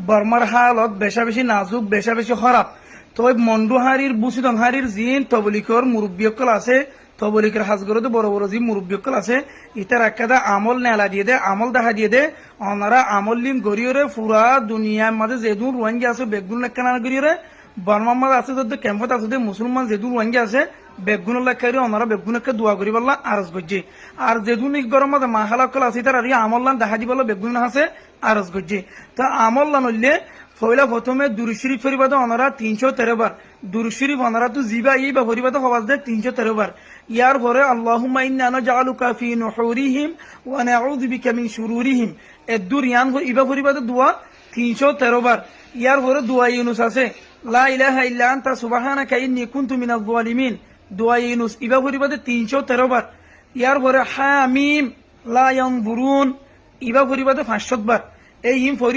বর্মার হালত বেশা বেশি নাজুক বেশা বেশি খারাপ। তো মন্ডুহারির বুসিদংহারির জিন তবলিকর মুরব্বীকল আছে, তবলিকের হাজগরতে বড় বড় যে মুরব্বীকল আছে, ইতার একাদা আমল নেলা দিয়ে দে, আমল দেখা দিয়ে দে। ওনারা আমল লিম গড়িয়রে পুরা দুনিয়ার মাঝে যেদুন রোহিঙ্গা আছে বেগুন লেখানা গড়িয়রে, বর্মার মাঝে আছে যদি ক্যাম্পত আছে মুসলমান যেদুন রোহিঙ্গা আছে বেগুন লেখারি ওনারা বেগুনকে দোয়া করি বললা আরজ গজ্জি। আর যেদুন গরম মাঝে মাহালাকল আছে তার আর আমল লান দেখা দিবল বেগুন আছে আরজ গজ্জি। তো আমল লান হইলে পয়লা প্রথমে দুরুদ শরীফ পরিবাদ ওনারা 313 বার, দুরুদ শরীফ ওনারা তো জিবা ই বা পরিবাদ হওয়াজ দে 313 বার। ইয়ার পরে আল্লাহুম্মা ইন্না নাজআলুকা ফি নুহুরিহিম ওয়া নাউযু বিকা মিন শুরুরিহিম, এদুর ইয়ান ইবা পরিবাদ দোয়া 313 বার। ইয়ার পরে দোয়া ইউনুস আছে, লা ইলাহা ইল্লা আনতা সুবহানাকা ইন্নী কুনতু মিনাজ জালিমিন, দোয়া ইউনুস ইবা পরিবাদে 313 বার। ইয়ার পরে হামিম লা ইয়ানজুরুন ইবা পরিবাদে 500 বার। এই